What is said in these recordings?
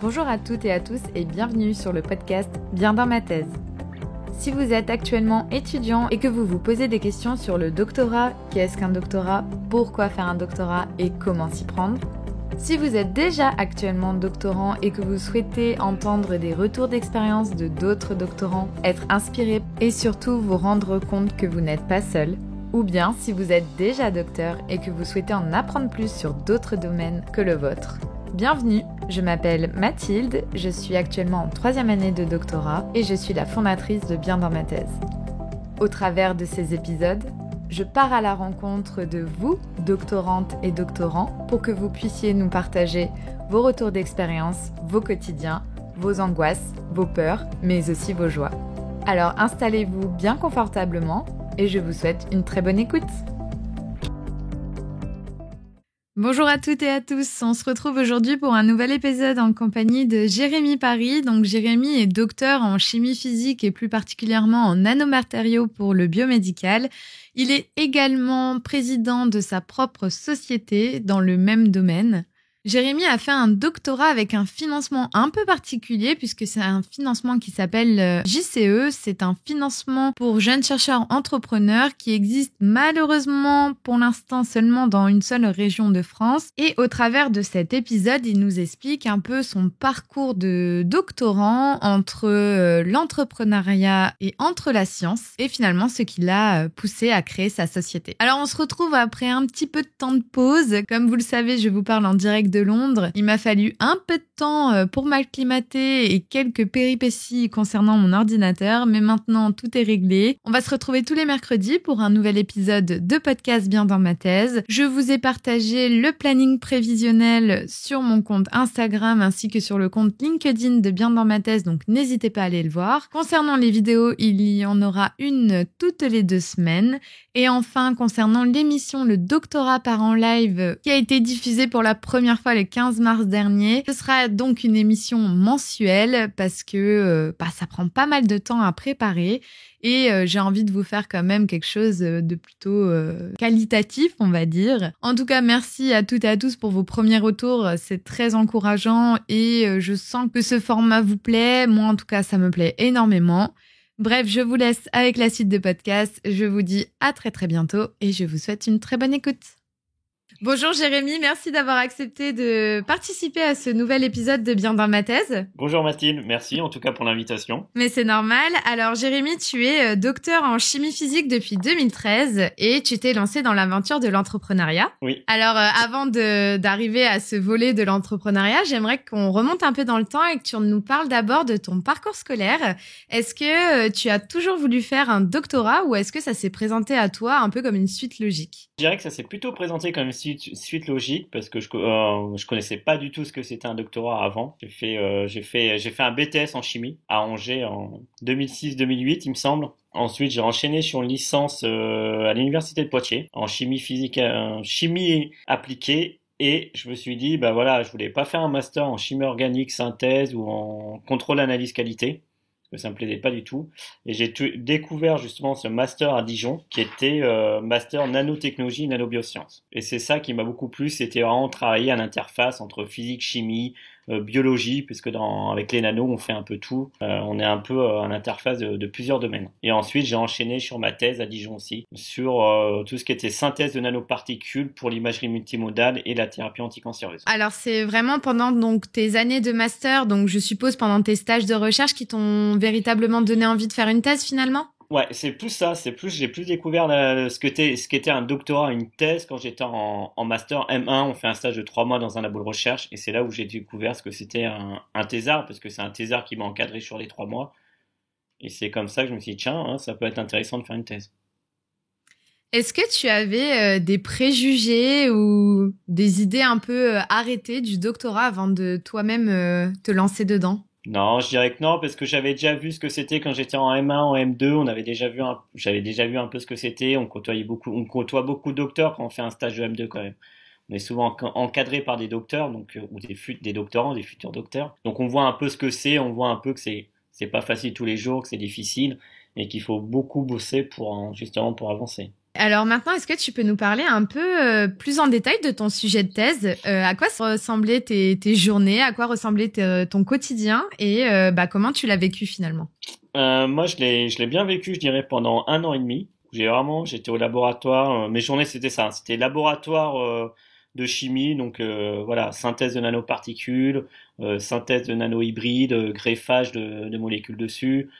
Bonjour à toutes et à tous et bienvenue sur le podcast Bien dans ma thèse. Si vous êtes actuellement étudiant et que vous vous posez des questions sur le doctorat, qu'est-ce qu'un doctorat, pourquoi faire un doctorat et comment s'y prendre, si vous êtes déjà actuellement doctorant et que vous souhaitez entendre des retours d'expérience de d'autres doctorants, être inspiré et surtout vous rendre compte que vous n'êtes pas seul, ou bien si vous êtes déjà docteur et que vous souhaitez en apprendre plus sur d'autres domaines que le vôtre. Bienvenue, je m'appelle Mathilde, je suis actuellement en 3e année de doctorat et je suis la fondatrice de Bien dans ma thèse. Au travers de ces épisodes, je pars à la rencontre de vous, doctorantes et doctorants, pour que vous puissiez nous partager vos retours d'expérience, vos quotidiens, vos angoisses, vos peurs, mais aussi vos joies. Alors installez-vous bien confortablement et je vous souhaite une très bonne écoute. Bonjour à toutes et à tous, on se retrouve aujourd'hui pour un nouvel épisode en compagnie de Jérémy Paris. Donc Jérémy est docteur en chimie physique et plus particulièrement en nanomatériaux pour le biomédical. Il est également président de sa propre société dans le même domaine. Jérémy a fait un doctorat avec un financement un peu particulier puisque c'est un financement qui s'appelle JCE. C'est un financement pour jeunes chercheurs entrepreneurs qui existe malheureusement pour l'instant seulement dans une seule région de France. Et au travers de cet épisode, il nous explique un peu son parcours de doctorant entre l'entrepreneuriat et entre la science et finalement ce qui l'a poussé à créer sa société. Alors on se retrouve après un petit peu de temps de pause. Comme vous le savez, je vous parle en direct de Londres. Il m'a fallu un peu de temps pour m'acclimater et quelques péripéties concernant mon ordinateur, mais maintenant tout est réglé. On va se retrouver tous les mercredis pour un nouvel épisode de podcast Bien dans ma thèse. Je vous ai partagé le planning prévisionnel sur mon compte Instagram ainsi que sur le compte LinkedIn de Bien dans ma thèse, donc n'hésitez pas à aller le voir. Concernant les vidéos, il y en aura une toutes les 2 semaines. Et enfin, concernant l'émission Le Doctorat part en live qui a été diffusée pour la première fois le 15 mars dernier, ce sera donc une émission mensuelle parce que ça prend pas mal de temps à préparer et j'ai envie de vous faire quand même quelque chose de plutôt qualitatif, on va dire. En tout cas, merci à toutes et à tous pour vos premiers retours, c'est très encourageant et je sens que ce format vous plaît. Moi, en tout cas, ça me plaît énormément. Bref, je vous laisse avec la suite de podcast. Je vous dis à très très bientôt et je vous souhaite une très bonne écoute. Bonjour Jérémy, merci d'avoir accepté de participer à ce nouvel épisode de Bien dans ma thèse. Bonjour Mathilde, merci en tout cas pour l'invitation. Mais c'est normal. Alors Jérémy, tu es docteur en chimie physique depuis 2013 et tu t'es lancé dans l'aventure de l'entrepreneuriat. Oui. Alors avant d'arriver à ce volet de l'entrepreneuriat, j'aimerais qu'on remonte un peu dans le temps et que tu nous parles d'abord de ton parcours scolaire. Est-ce que tu as toujours voulu faire un doctorat ou est-ce que ça s'est présenté à toi un peu comme une suite logique ? Je dirais que ça s'est plutôt présenté comme une suite logique parce que je connaissais pas du tout ce que c'était un doctorat avant. J'ai fait un BTS en chimie à Angers en 2006-2008 il me semble. Ensuite, j'ai enchaîné sur une licence à l'université de Poitiers en chimie physique, chimie appliquée. Et je me suis dit, je voulais pas faire un master en chimie organique, synthèse ou en contrôle analyse qualité. Que ça me plaisait pas du tout. Et j'ai découvert justement ce master à Dijon, qui était master nanotechnologie, nanobiosciences. Et c'est ça qui m'a beaucoup plu, c'était vraiment travailler à l'interface entre physique, chimie, biologie, puisque avec les nanos, on fait un peu tout. On est un peu à l'interface de plusieurs domaines. Et ensuite, j'ai enchaîné sur ma thèse à Dijon aussi, sur tout ce qui était synthèse de nanoparticules pour l'imagerie multimodale et la thérapie anticancéreuse. Alors, c'est vraiment pendant donc tes années de master, donc je suppose pendant tes stages de recherche qui t'ont véritablement donné envie de faire une thèse finalement ? Ouais, c'est plus ça, j'ai plus découvert ce qu'était un doctorat, une thèse quand j'étais en master M1, on fait un stage de 3 mois dans un labo de recherche et c'est là où j'ai découvert ce que c'était un thésard parce que c'est un thésard qui m'a encadré sur les 3 mois et c'est comme ça que je me suis dit tiens, ça peut être intéressant de faire une thèse. Est-ce que tu avais des préjugés ou des idées un peu arrêtées du doctorat avant de toi-même te lancer dedans ? Non, je dirais que non, parce que j'avais déjà vu ce que c'était quand j'étais en M1, en M2. J'avais déjà vu un peu ce que c'était. On côtoie beaucoup de docteurs quand on fait un stage de M2 quand même. On est souvent encadré par des docteurs, donc ou des doctorants, des futurs docteurs. Donc on voit un peu ce que c'est, on voit un peu que c'est pas facile tous les jours, que c'est difficile et qu'il faut beaucoup bosser justement pour avancer. Alors maintenant, est-ce que tu peux nous parler un peu plus en détail de ton sujet de thèse? À quoi ressemblaient tes journées? À quoi ressemblait ton quotidien? Et comment tu l'as vécu finalement? Moi, je l'ai bien vécu, je dirais, pendant 1 an et demi. J'étais au laboratoire. Mes journées, c'était ça. C'était laboratoire de chimie, donc voilà, synthèse de nanoparticules, synthèse de nanohybrides, greffage de molécules dessus,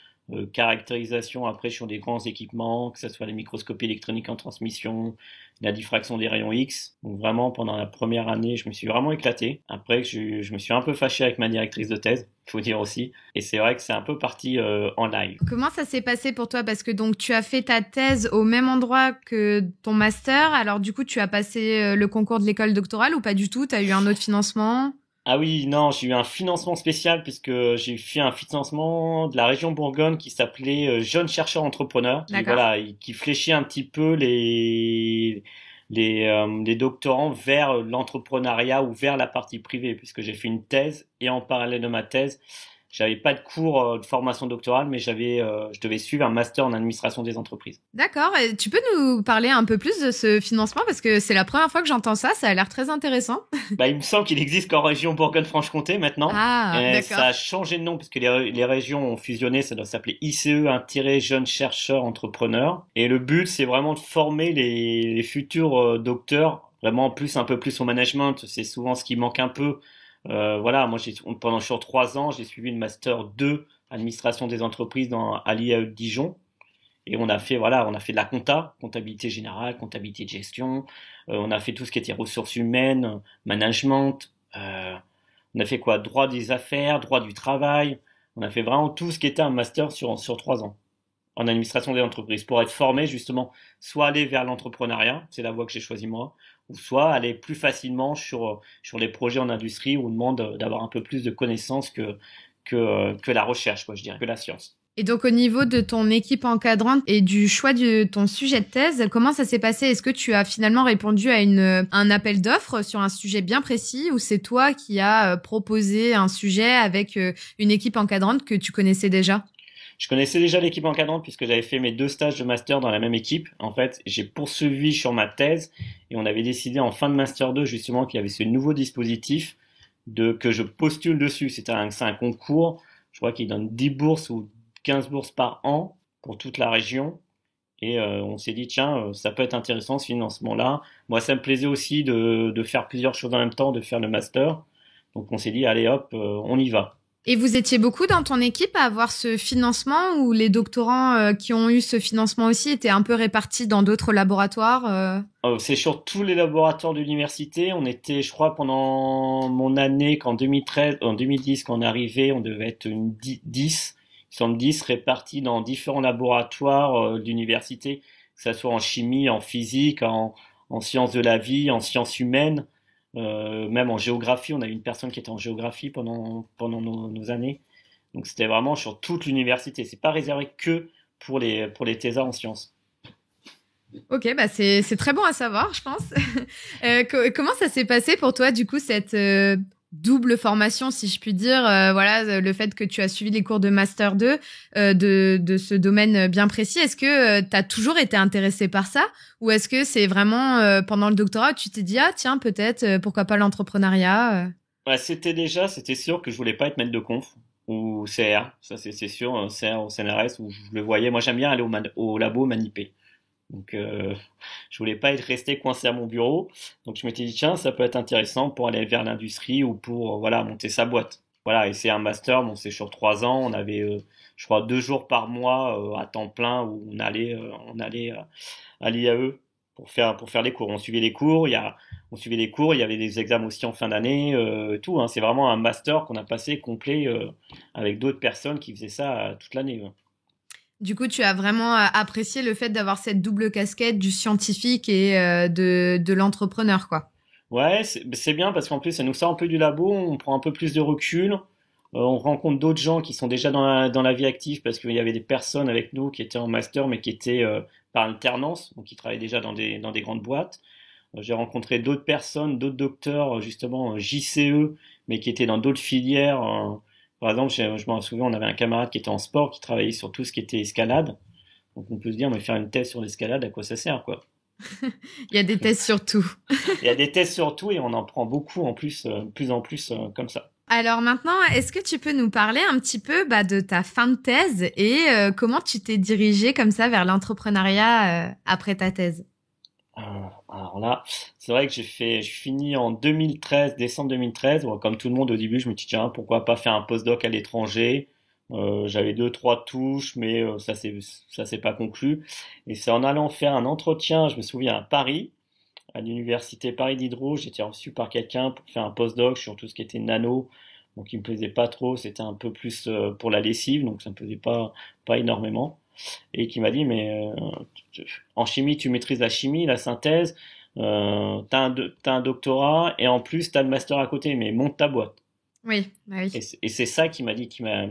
caractérisation après sur des grands équipements, que ce soit les microscopies électroniques en transmission, la diffraction des rayons X. Donc vraiment, pendant la première année, je me suis vraiment éclaté. Après, je me suis un peu fâché avec ma directrice de thèse, il faut dire aussi. Et c'est vrai que c'est un peu parti en live. Comment ça s'est passé pour toi? Parce que donc tu as fait ta thèse au même endroit que ton master. Alors du coup, tu as passé le concours de l'école doctorale ou pas du tout? Tu as eu un autre financement? Ah oui, non, j'ai eu un financement spécial puisque j'ai fait un financement de la région Bourgogne qui s'appelait Jeunes chercheurs entrepreneurs, qui D'accord. voilà, qui fléchait un petit peu les doctorants vers l'entrepreneuriat ou vers la partie privée, puisque j'ai fait une thèse et en parallèle de ma thèse, j'avais pas de cours de formation doctorale, mais je devais suivre un master en administration des entreprises. D'accord. Et tu peux nous parler un peu plus de ce financement parce que c'est la première fois que j'entends ça. Ça a l'air très intéressant. Bah, il me semble qu'il existe qu'en région Bourgogne-Franche-Comté maintenant. Ah, Et d'accord. ça a changé de nom puisque les régions ont fusionné. Ça doit s'appeler ICE, un Jeunes Chercheurs Entrepreneurs. Et le but, c'est vraiment de former les futurs docteurs, vraiment plus un peu plus au management. C'est souvent ce qui manque un peu. Voilà, moi, sur 3 ans, j'ai suivi le master 2 administration des entreprises à l'IAE de Dijon. Et on a fait de la comptabilité générale, comptabilité de gestion. On a fait tout ce qui était ressources humaines, management. On a fait quoi? Droit des affaires, droit du travail. On a fait vraiment tout ce qui était un master sur 3 ans en administration des entreprises pour être formé justement, soit aller vers l'entrepreneuriat, c'est la voie que j'ai choisie moi, ou soit aller plus facilement sur les projets en industrie où on demande d'avoir un peu plus de connaissances que la recherche, quoi, je dirais, que la science. Et donc, au niveau de ton équipe encadrante et du choix de ton sujet de thèse, comment ça s'est passé? Est-ce que tu as finalement répondu à un appel d'offres sur un sujet bien précis ou c'est toi qui as proposé un sujet avec une équipe encadrante que tu connaissais déjà? Je connaissais déjà l'équipe encadrante puisque j'avais fait mes 2 stages de master dans la même équipe. En fait, j'ai poursuivi sur ma thèse et on avait décidé en fin de master 2 justement qu'il y avait ce nouveau dispositif que je postule dessus. C'est un concours, je crois qu'il donne 10 bourses ou 15 bourses par an pour toute la région. Et on s'est dit, tiens, ça peut être intéressant ce financement-là. Moi, ça me plaisait aussi de faire plusieurs choses en même temps, de faire le master. Donc on s'est dit, allez hop, on y va. Et vous étiez beaucoup dans ton équipe à avoir ce financement ou les doctorants qui ont eu ce financement aussi étaient un peu répartis dans d'autres laboratoires C'est sur tous les laboratoires de l'université. On était, je crois, pendant mon année, qu'en 2013, en 2010, quand on est arrivé, on devait être 10, il semble 10 répartis dans différents laboratoires de l'université, que ce soit en chimie, en physique, en sciences de la vie, en sciences humaines, même en géographie. On a eu une personne qui était en géographie pendant nos années. Donc c'était vraiment sur toute l'université. C'est pas réservé que pour les thésards en sciences. Ok, bah c'est très bon à savoir, je pense. Comment ça s'est passé pour toi, du coup, cette double formation, si je puis dire, voilà, le fait que tu as suivi les cours de Master 2 de ce domaine bien précis. Est-ce que tu as toujours été intéressé par ça ou est-ce que c'est vraiment pendant le doctorat où tu t'es dit, ah tiens, peut-être, pourquoi pas l'entrepreneuriat Ouais, c'était sûr que je voulais pas être maître de conf ou CR, ça c'est sûr, CR ou CNRS où je le voyais. Moi j'aime bien aller au labo maniper. Donc je voulais pas être resté coincé à mon bureau. Donc je m'étais dit tiens ça peut être intéressant pour aller vers l'industrie ou pour voilà monter sa boîte. Voilà et c'est un master, bon c'est sur 3 ans. On avait je crois 2 jours par mois à temps plein où on allait à l'IAE pour faire les cours. On suivait les cours, il y avait des examens aussi en fin d'année, tout. Hein. C'est vraiment un master qu'on a passé complet avec d'autres personnes qui faisaient ça toute l'année. Ouais. Du coup, tu as vraiment apprécié le fait d'avoir cette double casquette du scientifique et de l'entrepreneur, quoi. Ouais, c'est bien parce qu'en plus ça nous sort un peu du labo, on prend un peu plus de recul, on rencontre d'autres gens qui sont déjà dans la vie active parce qu'il y avait des personnes avec nous qui étaient en master mais qui étaient par alternance, donc qui travaillaient déjà dans des grandes boîtes. J'ai rencontré d'autres personnes, d'autres docteurs justement JCE mais qui étaient dans d'autres filières. Par exemple, je m'en souviens, on avait un camarade qui était en sport, qui travaillait sur tout ce qui était escalade. Donc on peut se dire, mais faire une thèse sur l'escalade, à quoi ça sert, quoi? Il y a des thèses sur tout. Il y a des thèses sur tout et on en prend beaucoup en plus, plus en plus comme ça. Alors maintenant, est-ce que tu peux nous parler un petit peu de ta fin de thèse et comment tu t'es dirigé comme ça vers l'entrepreneuriat après ta thèse? Alors là, c'est vrai que je finis en 2013, décembre 2013. Bon, comme tout le monde au début, je me dis tiens, pourquoi pas faire un postdoc à l'étranger. J'avais deux, trois touches, mais ça s'est pas conclu. Et c'est en allant faire un entretien, je me souviens à Paris, à l'université Paris Diderot, j'ai été reçu par quelqu'un pour faire un postdoc sur tout ce qui était nano, donc il me plaisait pas trop, c'était un peu plus pour la lessive, donc ça me plaisait pas énormément. Et qui m'a dit mais en chimie tu maîtrises la chimie, la synthèse, t'as un doctorat et en plus t'as le master à côté, mais monte ta boîte. Oui, bah oui. Et c'est ça qui m'a dit, qui m'a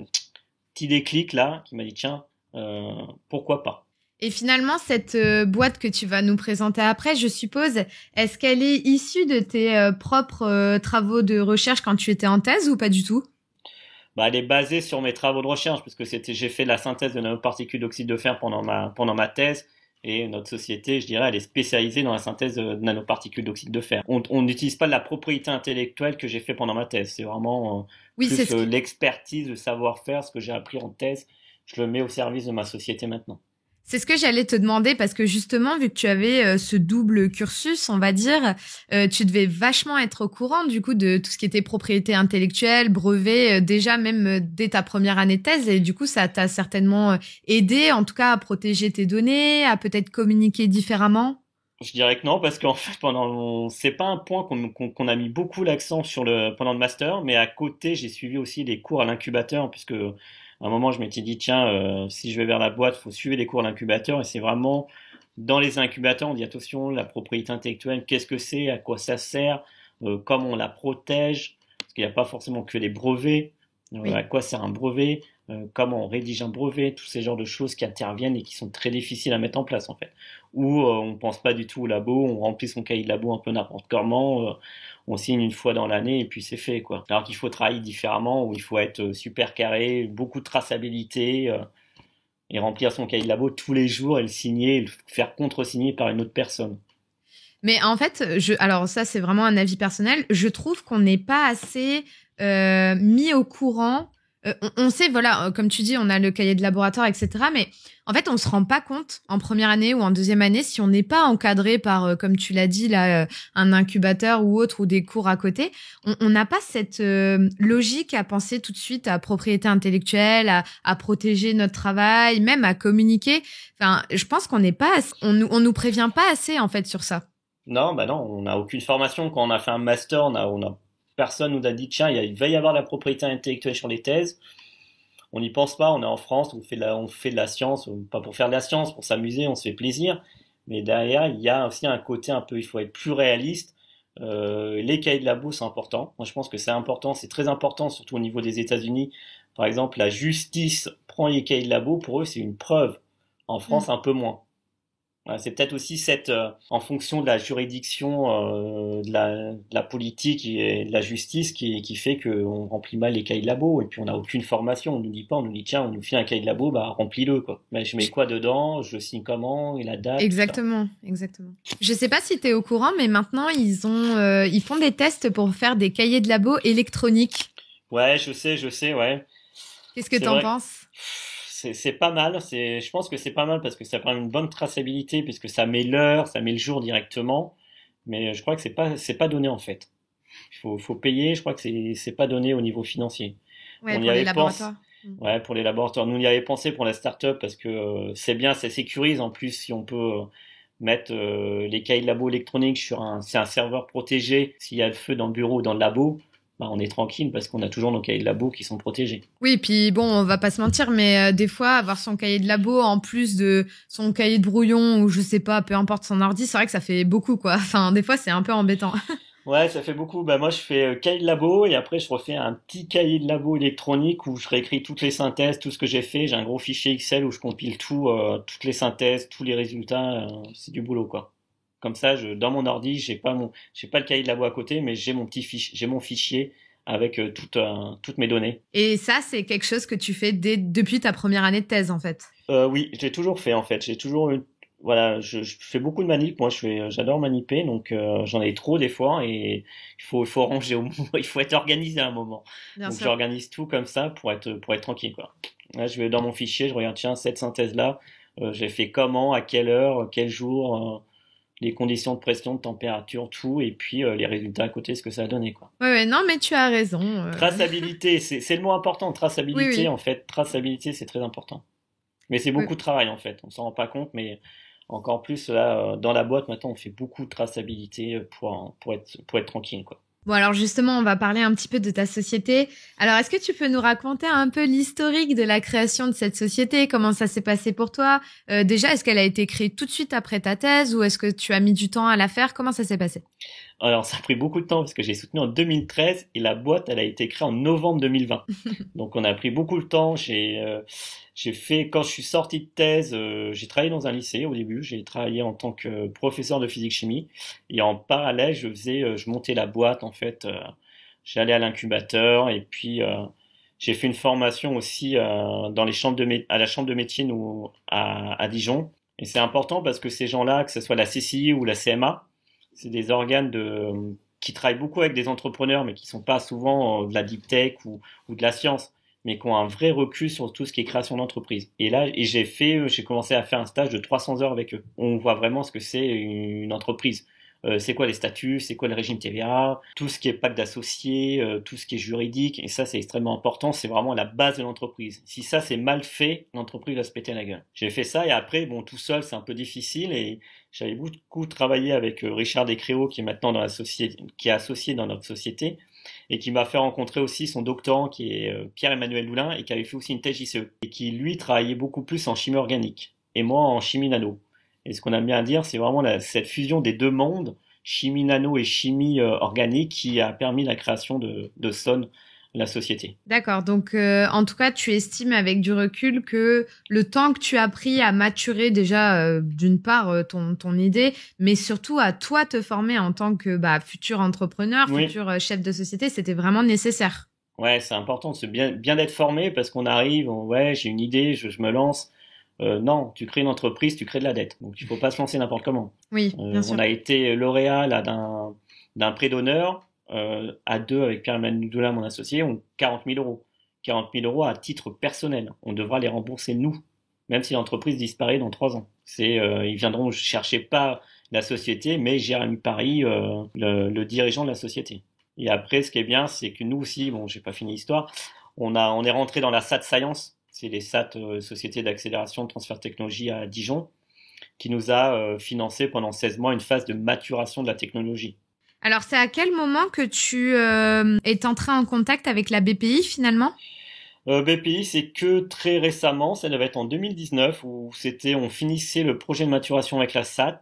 petit déclic là, qui m'a dit tiens, pourquoi pas. Et finalement, cette boîte que tu vas nous présenter après, je suppose, est-ce qu'elle est issue de tes propres travaux de recherche quand tu étais en thèse ou pas du tout? Bah, elle est basée sur mes travaux de recherche, parce que j'ai fait la synthèse de nanoparticules d'oxyde de fer pendant ma thèse, et notre société, je dirais, elle est spécialisée dans la synthèse de nanoparticules d'oxyde de fer. On n'utilise pas de la propriété intellectuelle que j'ai fait pendant ma thèse, c'est vraiment Oui, c'est plus l'expertise, le savoir-faire, ce que j'ai appris en thèse, je le mets au service de ma société maintenant. C'est ce que j'allais te demander parce que justement, vu que tu avais ce double cursus, on va dire, tu devais vachement être au courant du coup de tout ce qui était propriété intellectuelle, brevet, déjà même dès ta première année de thèse. Et du coup, ça t'a certainement aidé, en tout cas, à protéger tes données, à peut-être communiquer différemment. Je dirais que non, parce qu'en fait, c'est pas un point qu'on a mis beaucoup l'accent pendant le master, mais à côté, j'ai suivi aussi les cours à l'incubateur, puisque à un moment, je m'étais dit, tiens, si je vais vers la boîte, faut suivre les cours à l'incubateur, et c'est vraiment dans les incubateurs, on dit attention, la propriété intellectuelle, qu'est-ce que c'est, à quoi ça sert, comment on la protège, parce qu'il n'y a pas forcément que les brevets, Oui. à quoi sert un brevet, comment on rédige un brevet, tous ces genres de choses qui interviennent et qui sont très difficiles à mettre en place en fait. Ou on pense pas du tout au labo, on remplit son cahier de labo un peu n'importe comment, on signe une fois dans l'année et puis c'est fait quoi. Alors qu'il faut travailler différemment, où il faut être super carré, beaucoup de traçabilité et remplir son cahier de labo tous les jours et le signer, et le faire contre-signer par une autre personne. Mais en fait, alors ça, c'est vraiment un avis personnel. Je trouve qu'on n'est pas assez mis au courant. On sait, voilà, comme tu dis, on a le cahier de laboratoire, etc. Mais en fait, on se rend pas compte en première année ou en deuxième année si on n'est pas encadré par, comme tu l'as dit, là, un incubateur ou autre ou des cours à côté. On n'a pas cette logique à penser tout de suite à propriété intellectuelle, à protéger notre travail, même à communiquer. Enfin, je pense qu'on n'est pas, on nous prévient pas assez en fait sur ça. Non, bah non, on n'a aucune formation. Quand on a fait un master, personne nous a dit tiens, il va y avoir de la propriété intellectuelle sur les thèses. On n'y pense pas, on est en France, on fait de la science, pas pour faire de la science, pour s'amuser, on se fait plaisir. Mais derrière, il y a aussi un côté un peu, il faut être plus réaliste. Les cahiers de labo, c'est important. Moi, je pense que c'est important, c'est très important, surtout au niveau des États-Unis. Par exemple, la justice prend les cahiers de labo, pour eux, c'est une preuve. En France, un peu moins. Voilà, c'est peut-être aussi en fonction de la juridiction, de la politique et de la justice qui fait qu'on remplit mal les cahiers de labo et puis on n'a aucune formation. On nous dit pas, on nous dit tiens, on nous fait un cahier de labo, bah remplis-le quoi. Mais je mets quoi dedans, je signe comment et la date. Exactement, exactement. Je sais pas si tu es au courant, mais maintenant ils font des tests pour faire des cahiers de labo électroniques. Ouais, je sais, ouais. Qu'est-ce que t'en penses? C'est pas mal. Je pense que c'est pas mal parce que ça permet une bonne traçabilité puisque ça met l'heure, ça met le jour directement. Mais je crois que c'est pas donné en fait. Faut payer. Je crois que c'est pas donné au niveau financier. Ouais, pour les laboratoires. Ouais, pour les laboratoires. Nous, on y avait pensé pour la start-up parce que c'est bien, ça sécurise. En plus, si on peut mettre les cahiers de labo électroniques c'est un serveur protégé. S'il y a le feu dans le bureau ou dans le labo, bah, on est tranquille parce qu'on a toujours nos cahiers de labo qui sont protégés. Oui, puis bon, on va pas se mentir, mais des fois, avoir son cahier de labo en plus de son cahier de brouillon ou je sais pas, peu importe son ordi, c'est vrai que ça fait beaucoup, quoi. Enfin, des fois, c'est un peu embêtant. Ouais, ça fait beaucoup. Bah, moi, je fais cahier de labo et après, je refais un petit cahier de labo électronique où je réécris toutes les synthèses, tout ce que j'ai fait. J'ai un gros fichier Excel où je compile toutes les synthèses, tous les résultats. C'est du boulot, quoi. Comme ça, dans mon ordi, j'ai pas le cahier de labo à côté, mais j'ai mon fichier avec toutes mes données. Et ça, c'est quelque chose que tu fais depuis ta première année de thèse, en fait. Oui, j'ai toujours fait en fait. J'ai toujours eu, voilà, je fais beaucoup de manip. Moi, j'adore maniper, donc j'en ai trop des fois et il faut ranger au moment. Il faut être organisé à un moment. Bien Donc sûr. j'organise tout comme ça pour être tranquille quoi. Là, je vais dans mon fichier, je regarde tiens cette synthèse là, j'ai fait comment, à quelle heure, quel jour, les conditions de pression, de température, tout, et puis les résultats à côté, ce que ça a donné quoi. Ouais, ouais, non, mais tu as raison. Traçabilité, c'est le mot important. Oui, Traçabilité oui, en fait, traçabilité c'est très important. Mais c'est oui. beaucoup de travail en fait, on s'en rend pas compte, mais encore plus là, dans la boîte maintenant, on fait beaucoup de traçabilité pour être tranquille quoi. Bon, alors justement, on va parler un petit peu de ta société. Alors, est-ce que tu peux nous raconter un peu l'historique de la création de cette société? Comment ça s'est passé pour toi? Déjà, est-ce qu'elle a été créée tout de suite après ta thèse ou est-ce que tu as mis du temps à la faire? Comment ça s'est passé? Alors ça a pris beaucoup de temps parce que j'ai soutenu en 2013 et la boîte elle a été créée en novembre 2020. Donc on a pris beaucoup de temps. J'ai fait quand je suis sorti de thèse, j'ai travaillé dans un lycée au début. J'ai travaillé en tant que professeur de physique chimie et en parallèle je montais la boîte en fait. J'allais à l'incubateur et puis j'ai fait une formation aussi dans les à la chambre de métier à Dijon. Et c'est important parce que ces gens-là, que ce soit la CCI ou la CMA, c'est des organes qui travaillent beaucoup avec des entrepreneurs, mais qui sont pas souvent de la deep tech ou de la science, mais qui ont un vrai recul sur tout ce qui est création d'entreprise. Et là, j'ai commencé à faire un stage de 300 heures avec eux. On voit vraiment ce que c'est une entreprise. C'est quoi les statuts, c'est quoi le régime TVA, tout ce qui est pacte d'associés, tout ce qui est juridique, et ça c'est extrêmement important, c'est vraiment la base de l'entreprise. Si ça c'est mal fait, l'entreprise va se péter la gueule. J'ai fait ça et après, bon, tout seul c'est un peu difficile et j'avais beaucoup travaillé avec Richard Descréaux qui est maintenant dans la société, qui est associé dans notre société et qui m'a fait rencontrer aussi son doctorant qui est Pierre-Emmanuel Loulin et qui avait fait aussi une thèse JCE et qui lui travaillait beaucoup plus en chimie organique et moi en chimie nano. Et ce qu'on a bien à dire, c'est vraiment cette fusion des deux mondes, chimie nano et chimie organique, qui a permis la création de Son, la société. D'accord. Donc, en tout cas, tu estimes avec du recul que le temps que tu as pris à maturer déjà, d'une part, ton idée, mais surtout à toi te former en tant que futur entrepreneur, Oui, futur chef de société, c'était vraiment nécessaire. ouais, c'est important de bien d'être formé parce qu'on arrive, ouais, j'ai une idée, je me lance. Non, tu crées une entreprise, tu crées de la dette. Donc il faut pas se lancer n'importe comment. Oui, bien sûr. On a été lauréat là d'un prêt d'honneur à deux avec Pierre-Emmanuel Doulin, mon associé, on 40 000 euros. 40 000 euros à titre personnel. On devra les rembourser nous, même si l'entreprise disparaît dans 3 ans. Ils viendront chercher pas la société, mais Jérémy Paris, le dirigeant de la société. Et après, ce qui est bien, c'est que nous aussi, bon, j'ai pas fini l'histoire, on est rentré dans la SAT Science, c'est les SAT, Société d'accélération de transfert de technologie à Dijon, qui nous a financé pendant 16 mois une phase de maturation de la technologie. Alors, c'est à quel moment que tu es entré en contact avec la BPI finalement? BPI, c'est que très récemment, ça devait être en 2019, où on finissait le projet de maturation avec la SAT.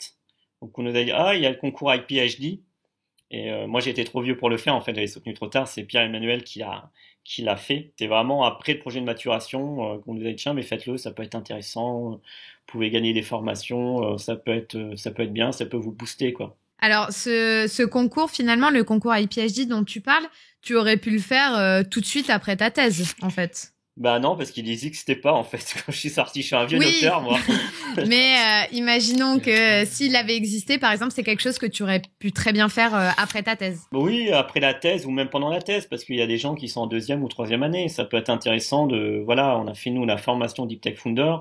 Donc on nous a dit, ah, il y a le concours IPHD. Et moi, j'ai été trop vieux pour le faire. En fait, j'avais soutenu trop tard. C'est Pierre-Emmanuel qui l'a fait. C'est vraiment après le projet de maturation qu'on nous a dit, tiens, mais faites-le, ça peut être intéressant. Vous pouvez gagner des formations, ça peut être bien, ça peut vous booster, quoi. Alors, ce concours, finalement, le concours IPHD dont tu parles, tu aurais pu le faire tout de suite après ta thèse, en fait. Bah non, parce qu'il n'existait pas, en fait. Quand je suis sorti, je suis un vieux Oui, docteur, moi. mais imaginons que s'il avait existé, par exemple, c'est quelque chose que tu aurais pu très bien faire après ta thèse. Oui, après la thèse ou même pendant la thèse, parce qu'il y a des gens qui sont en deuxième ou troisième année. Ça peut être intéressant voilà, on a fait nous la formation Deep Tech Founder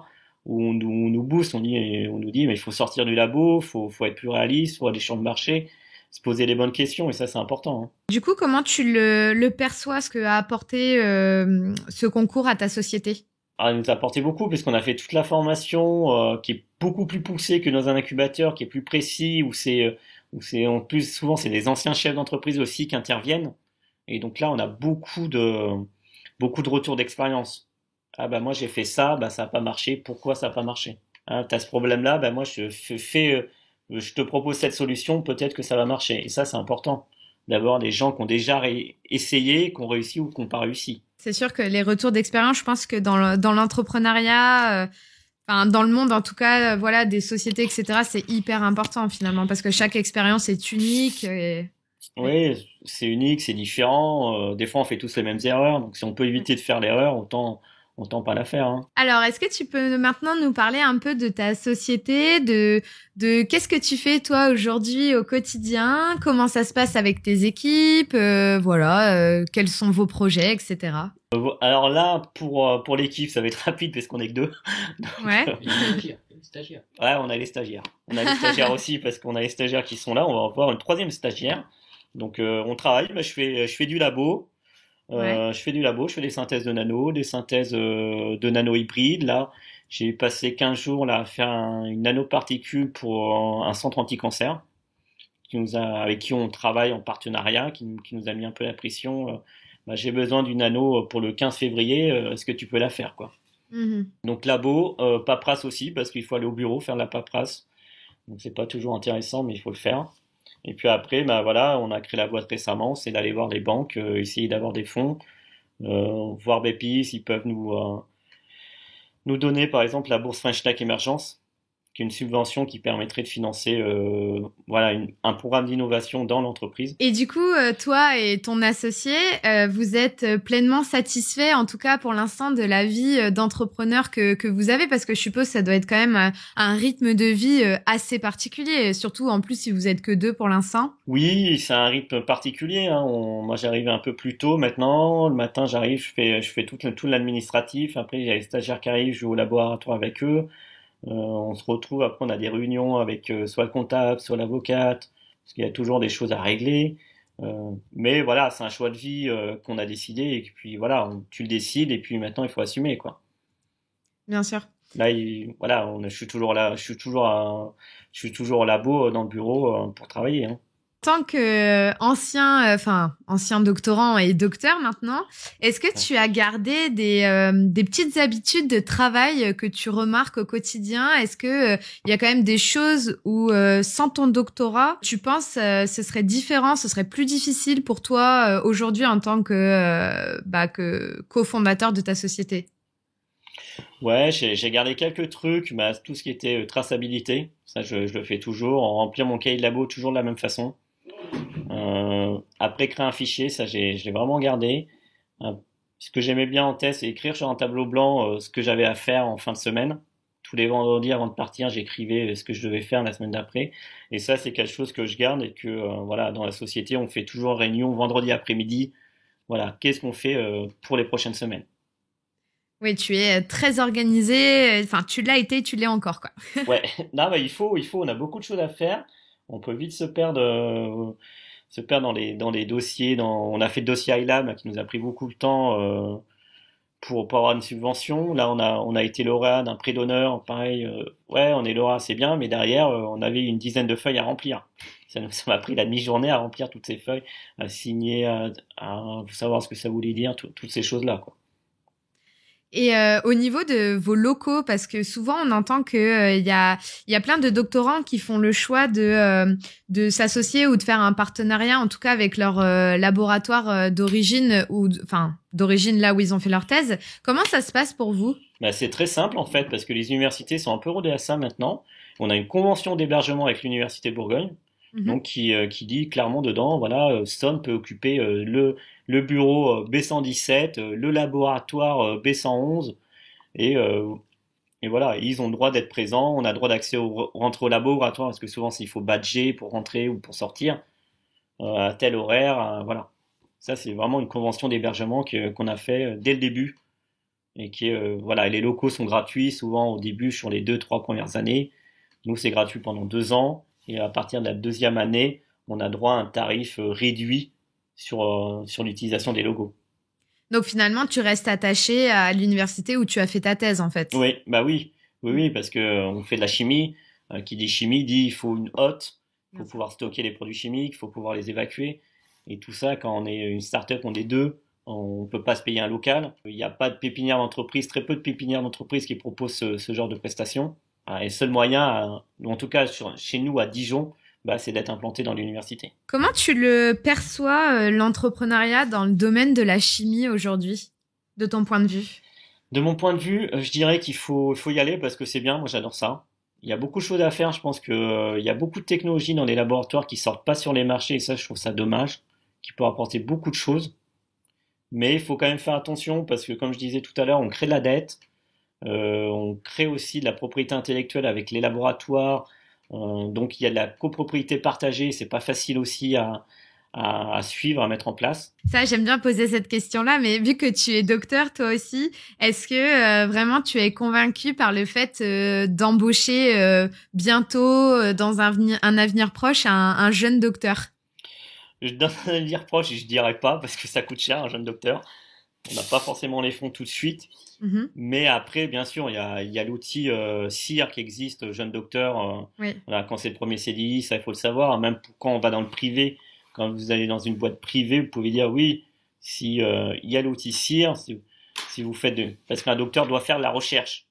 où on nous booste, on nous dit mais il faut sortir du labo, faut être plus réaliste, faut aller sur le marché, se poser les bonnes questions et ça c'est important. Hein. Du coup, comment tu le perçois, ce que a apporté ce concours à ta société? Ah, il nous a apporté beaucoup puisqu'on a fait toute la formation qui est beaucoup plus poussée que dans un incubateur, qui est plus précis, où c'est en plus souvent c'est des anciens chefs d'entreprise aussi qui interviennent. Et donc là, on a beaucoup de retours d'expérience. Ah bah moi j'ai fait ça, bah ça n'a pas marché. Pourquoi ça n'a pas marché? Hein, t'as ce problème-là, bah moi je te propose cette solution, peut-être que ça va marcher. Et ça c'est important d'avoir des gens qui ont déjà essayé, qui ont réussi ou qui n'ont pas réussi. C'est sûr que les retours d'expérience, je pense que dans l'entrepreneuriat, enfin dans le monde en tout cas, voilà, des sociétés, etc., c'est hyper important finalement parce que chaque expérience est unique. Oui, c'est unique, c'est différent. Des fois, on fait tous les mêmes erreurs. Donc, si on peut éviter de faire l'erreur, on tend pas l'affaire. Hein. Alors, est-ce que tu peux maintenant nous parler un peu de ta société, de qu'est-ce que tu fais toi aujourd'hui au quotidien, comment ça se passe avec tes équipes, quels sont vos projets, etc. Alors là, pour l'équipe, ça va être rapide parce qu'on est que deux. Ouais. Les stagiaires. Ouais, on a les stagiaires. On a les stagiaires aussi parce qu'on a les stagiaires qui sont là. On va avoir une troisième stagiaire. Donc on travaille. Je fais du labo. Ouais. Je fais des synthèses de nano, des synthèses de nano hybrides. Là, j'ai passé 15 jours là à faire une nanoparticule pour un centre anti-cancer avec qui on travaille en partenariat, qui nous a mis un peu la pression. J'ai besoin d'une nano pour le 15 février. Est-ce que tu peux la faire, quoi? Mhm. Donc labo, paperasse aussi parce qu'il faut aller au bureau faire de la paperasse. Donc c'est pas toujours intéressant, mais il faut le faire. Et puis après, voilà, on a créé la boîte récemment, c'est d'aller voir les banques, essayer d'avoir des fonds, voir BPI s'ils peuvent nous donner par exemple la bourse French Tech Émergence, qui est une subvention qui permettrait de financer un programme d'innovation dans l'entreprise. Et du coup, toi et ton associé, vous êtes pleinement satisfait, en tout cas pour l'instant, de la vie d'entrepreneur que vous avez, parce que je suppose que ça doit être quand même un rythme de vie assez particulier, surtout en plus si vous êtes que deux pour l'instant. Oui, c'est un rythme particulier. Hein. Moi, j'arrive un peu plus tôt maintenant. Le matin, j'arrive, je fais tout l'administratif. Après, il y a les stagiaires qui arrivent, je vais au laboratoire avec eux. On se retrouve, après on a des réunions avec soit le comptable, soit l'avocate, parce qu'il y a toujours des choses à régler. Mais voilà, c'est un choix de vie qu'on a décidé, et puis voilà, tu le décides, et puis maintenant il faut assumer, quoi. Bien sûr. Là, je suis toujours là, je suis toujours au labo dans le bureau pour travailler. Hein. Tant que ancien doctorant et docteur maintenant, est-ce que tu as gardé des petites habitudes de travail que tu remarques au quotidien? Est-ce que il y a quand même des choses où sans ton doctorat, tu penses ce serait différent, ce serait plus difficile pour toi aujourd'hui en tant que cofondateur de ta société? Ouais, j'ai gardé quelques trucs, tout ce qui était traçabilité, ça je le fais toujours, remplir mon cahier de labo toujours de la même façon. Après créer un fichier, ça je l'ai vraiment gardé. Ce que j'aimais bien en test, c'est écrire sur un tableau blanc ce que j'avais à faire en fin de semaine. Tous les vendredis avant de partir, j'écrivais ce que je devais faire la semaine d'après. Et ça, c'est quelque chose que je garde et que voilà, dans la société, on fait toujours réunion vendredi après-midi. Voilà, qu'est-ce qu'on fait pour les prochaines semaines? Oui, tu es très organisé. Enfin, tu l'as été, tu l'es encore, quoi. Ouais, non, il faut, on a beaucoup de choses à faire. On peut vite se perdre dans les dossiers. On a fait le dossier iLab qui nous a pris beaucoup de temps pour avoir une subvention. Là, on a été lauréat d'un prix d'honneur. Pareil, ouais, on est lauréat, c'est bien, mais derrière, on avait une dizaine de feuilles à remplir. Ça m'a pris la demi-journée à remplir toutes ces feuilles, à signer, à savoir ce que ça voulait dire, toutes ces choses-là, quoi. Et au niveau de vos locaux, parce que souvent on entend que il y a plein de doctorants qui font le choix de s'associer ou de faire un partenariat, en tout cas avec leur laboratoire d'origine d'origine là où ils ont fait leur thèse. Comment ça se passe pour vous? C'est très simple en fait, parce que les universités sont un peu rodées à ça maintenant. On a une convention d'hébergement avec l'université de Bourgogne. Donc qui dit clairement dedans, voilà, Son peut occuper le bureau B117, le laboratoire B111, et voilà, ils ont le droit d'être présents, on a le droit d'accès rentrer au laboratoire, parce que souvent il faut badger pour rentrer ou pour sortir, à tel horaire, voilà. Ça c'est vraiment une convention d'hébergement qu'on a fait dès le début, et voilà, les locaux sont gratuits, souvent au début sur les 2-3 premières années, nous c'est gratuit pendant 2 ans, et à partir de la deuxième année, on a droit à un tarif réduit sur l'utilisation des logos. Donc finalement, tu restes attaché à l'université où tu as fait ta thèse, en fait. Oui, oui, parce que on fait de la chimie. Qui dit chimie dit il faut une hotte, il faut pouvoir stocker les produits chimiques, il faut pouvoir les évacuer. Et tout ça, quand on est une start-up, on est deux, on peut pas se payer un local. Il n'y a pas de pépinière d'entreprise, très peu de pépinières d'entreprise qui proposent ce genre de prestations. Et le seul moyen, en tout cas chez nous à Dijon, c'est d'être implanté dans l'université. Comment tu le perçois, l'entrepreneuriat dans le domaine de la chimie aujourd'hui, de ton point de vue? De mon point de vue, je dirais qu'il faut y aller parce que c'est bien, moi j'adore ça. Il y a beaucoup de choses à faire, je pense que il y a beaucoup de technologies dans les laboratoires qui sortent pas sur les marchés et ça je trouve ça dommage, qui peut apporter beaucoup de choses. Mais il faut quand même faire attention parce que, comme je disais tout à l'heure, on crée de la dette, on crée aussi de la propriété intellectuelle avec les laboratoires. Donc il y a de la copropriété partagée, c'est pas facile aussi à suivre, à mettre en place. Ça, j'aime bien poser cette question-là, mais vu que tu es docteur toi aussi, est-ce que vraiment tu es convaincu par le fait d'embaucher bientôt, dans un avenir proche, un jeune docteur? Dans un avenir proche, je dirais pas parce que ça coûte cher un jeune docteur. On n'a pas forcément les fonds tout de suite. Mhm. Mais après, bien sûr, il y a l'outil CIR qui existe, jeune docteur. Oui, Voilà, quand c'est le premier CDI, ça il faut le savoir. Même quand on va dans le privé, quand vous allez dans une boîte privée, vous pouvez dire oui, si il y a l'outil CIR, si vous faites parce qu'un docteur doit faire de la recherche.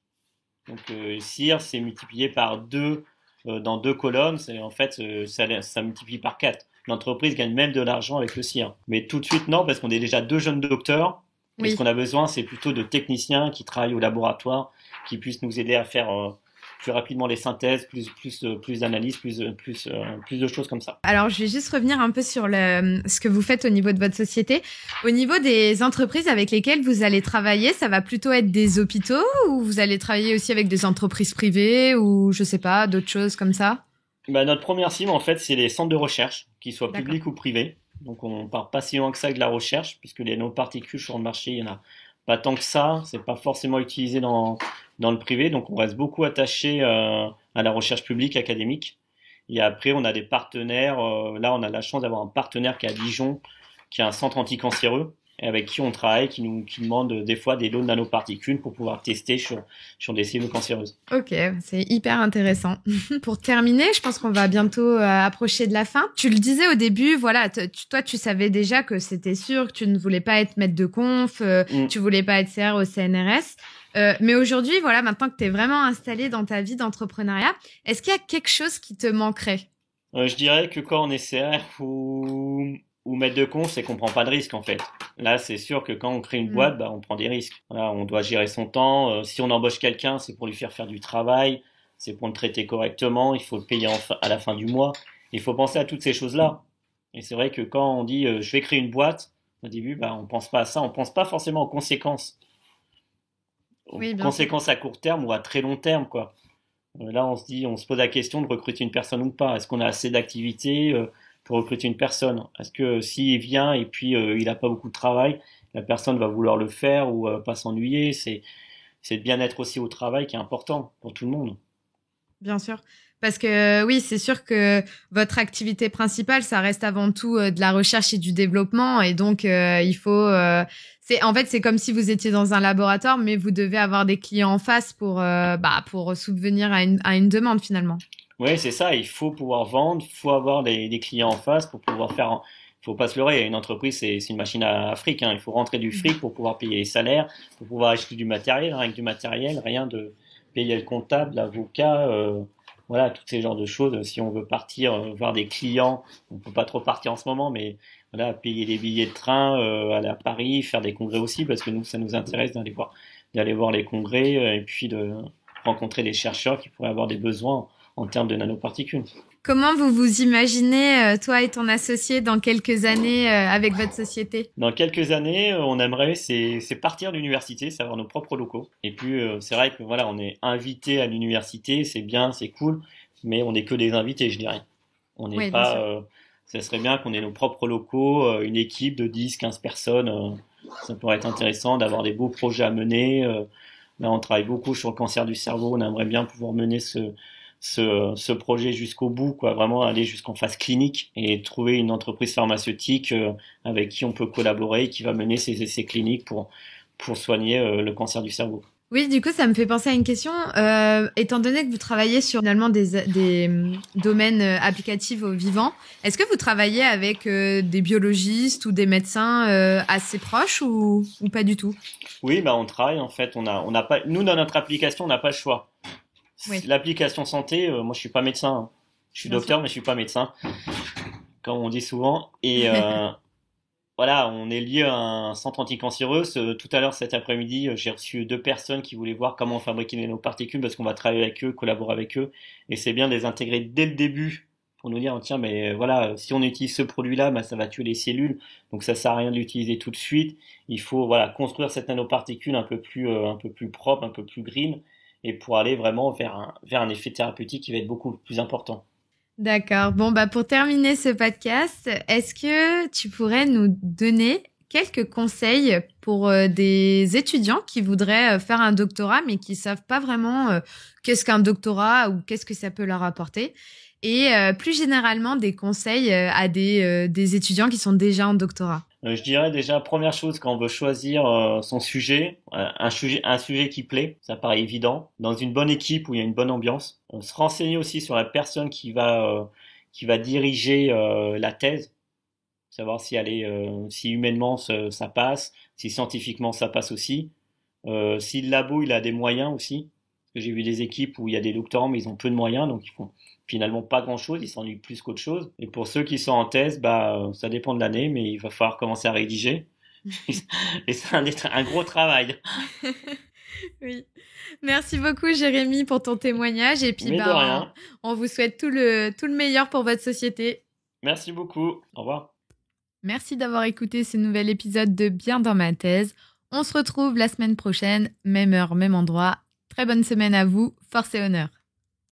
Donc CIR, c'est multiplié par 2 dans 2 colonnes. C'est en fait ça multiplie par 4. L'entreprise gagne même de l'argent avec le CIR. Mais tout de suite non, parce qu'on est déjà 2 jeunes docteurs. Et ce oui. qu'on a besoin, c'est plutôt de techniciens qui travaillent au laboratoire, qui puissent nous aider à faire plus rapidement les synthèses, plus d'analyses, plus de choses comme ça. Alors, je vais juste revenir un peu sur ce que vous faites au niveau de votre société. Au niveau des entreprises avec lesquelles vous allez travailler, ça va plutôt être des hôpitaux ou vous allez travailler aussi avec des entreprises privées ou je sais pas, d'autres choses comme ça? Bah, notre première cible, en fait, c'est les centres de recherche, qu'ils soient D'accord. publics ou privés. Donc, on part pas si loin que ça avec la recherche, puisque les nanoparticules sur le marché, il y en a pas tant que ça. C'est pas forcément utilisé dans le privé. Donc, on reste beaucoup attaché à la recherche publique académique. Et après, on a des partenaires. Là, on a la chance d'avoir un partenaire qui est à Dijon, qui a un centre anticancéreux, et avec qui on travaille, qui demande des fois des lots de nanoparticules pour pouvoir tester sur des cellules cancéreuses. Ok, c'est hyper intéressant. Pour terminer, je pense qu'on va bientôt approcher de la fin. Tu le disais au début, voilà, toi, tu savais déjà que c'était sûr que tu ne voulais pas être maître de conf, Mm. tu voulais pas être CR au CNRS. Mais aujourd'hui, voilà, maintenant que tu es vraiment installé dans ta vie d'entrepreneuriat, est-ce qu'il y a quelque chose qui te manquerait? Je dirais que quand on est CR ou maître de compte, c'est qu'on prend pas de risque en fait. Là, c'est sûr que quand on crée une Hmm, boîte, bah, on prend des risques. Voilà, on doit gérer son temps. Si on embauche quelqu'un, c'est pour lui faire du travail, c'est pour le traiter correctement. Il faut le payer à la fin du mois. Il faut penser à toutes ces choses-là. Et c'est vrai que quand on dit je vais créer une boîte, au début, bah, on pense pas à ça. On pense pas forcément aux oui, bien sûr. conséquences à court terme ou à très long terme, quoi. Là, on se pose la question de recruter une personne ou pas. Est-ce qu'on a assez d'activités pour recruter une personne? Est-ce que s'il vient et puis il n'a pas beaucoup de travail, la personne va vouloir le faire ou pas s'ennuyer? C'est le bien-être aussi au travail qui est important pour tout le monde. Bien sûr. Parce que oui, c'est sûr que votre activité principale, ça reste avant tout de la recherche et du développement. Et donc, il faut... en fait, c'est comme si vous étiez dans un laboratoire, mais vous devez avoir des clients en face pour subvenir à une demande finalement. Oui, c'est ça. Il faut pouvoir vendre, il faut avoir des clients en face pour pouvoir faire. Il faut pas se leurrer. Une entreprise, c'est une machine à fric, hein. Il faut rentrer du fric pour pouvoir payer les salaires, pour pouvoir acheter du matériel, rien que du matériel, rien de payer le comptable, l'avocat, voilà, tous ces genres de choses. Si on veut partir voir des clients, on peut pas trop partir en ce moment, mais voilà, payer des billets de train, aller à Paris, faire des congrès aussi, parce que nous, ça nous intéresse d'aller voir les congrès et puis de rencontrer des chercheurs qui pourraient avoir des besoins en termes de nanoparticules. Comment vous vous imaginez, toi et ton associé, dans quelques années avec votre société? Dans quelques années, on aimerait c'est partir de l'université, c'est avoir nos propres locaux. Et puis c'est vrai que voilà, on est invité à l'université, c'est bien, c'est cool, mais on n'est que des invités, je dirais. On n'est Oui, bien pas sûr. ça serait bien qu'on ait nos propres locaux, une équipe de 10, 15 personnes, ça pourrait être intéressant d'avoir des beaux projets à mener. Là, on travaille beaucoup sur le cancer du cerveau, on aimerait bien pouvoir mener ce projet jusqu'au bout, quoi, vraiment aller jusqu'en phase clinique et trouver une entreprise pharmaceutique avec qui on peut collaborer, qui va mener ces essais cliniques pour soigner le cancer du cerveau. Oui, du coup, ça me fait penser à une question. Étant donné que vous travaillez sur finalement des domaines applicatifs au vivant, est-ce que vous travaillez avec des biologistes ou des médecins assez proches ou pas du tout? Oui, bah on travaille en fait, on n'a pas, nous dans notre application, on n'a pas le choix. Oui, L'application santé, moi je suis pas médecin, hein. Je suis bien sûr. docteur mais je suis pas médecin, comme on dit souvent. Et voilà, on est lié à un centre anticancéreux. Tout à l'heure, cet après-midi, j'ai reçu 2 personnes qui voulaient voir comment fabriquer les nanoparticules parce qu'on va travailler avec eux, collaborer avec eux. Et c'est bien de les intégrer dès le début pour nous dire, tiens, mais voilà, si on utilise ce produit-là, bah, ça va tuer les cellules, donc ça sert à rien de l'utiliser tout de suite. Il faut voilà construire cette nanoparticule un peu plus propre, un peu plus green, et pour aller vraiment vers un effet thérapeutique qui va être beaucoup plus important. D'accord. Bon, bah, pour terminer ce podcast, est-ce que tu pourrais nous donner quelques conseils pour des étudiants qui voudraient faire un doctorat, mais qui savent pas vraiment qu'est-ce qu'un doctorat ou qu'est-ce que ça peut leur apporter? Et plus généralement, des conseils à des étudiants qui sont déjà en doctorat. Je dirais déjà, première chose, quand on veut choisir son sujet, un sujet qui plaît, ça paraît évident, dans une bonne équipe où il y a une bonne ambiance. Se renseigner aussi sur la personne qui va diriger la thèse, savoir si elle est, si humainement ça passe, si scientifiquement ça passe aussi. Si le labo il a des moyens aussi, parce que j'ai vu des équipes où il y a des doctorants mais ils ont peu de moyens, donc ils font finalement pas grand-chose, ils s'ennuient plus qu'autre chose. Et pour ceux qui sont en thèse, bah ça dépend de l'année, mais il va falloir commencer à rédiger. Et c'est un gros travail. Oui. Merci beaucoup, Jérémy, pour ton témoignage. Et puis, Mais de bah, rien. on vous souhaite tout le meilleur pour votre société. Merci beaucoup. Au revoir. Merci d'avoir écouté ce nouvel épisode de Bien dans ma thèse. On se retrouve la semaine prochaine, même heure, même endroit. Très bonne semaine à vous. Force et honneur.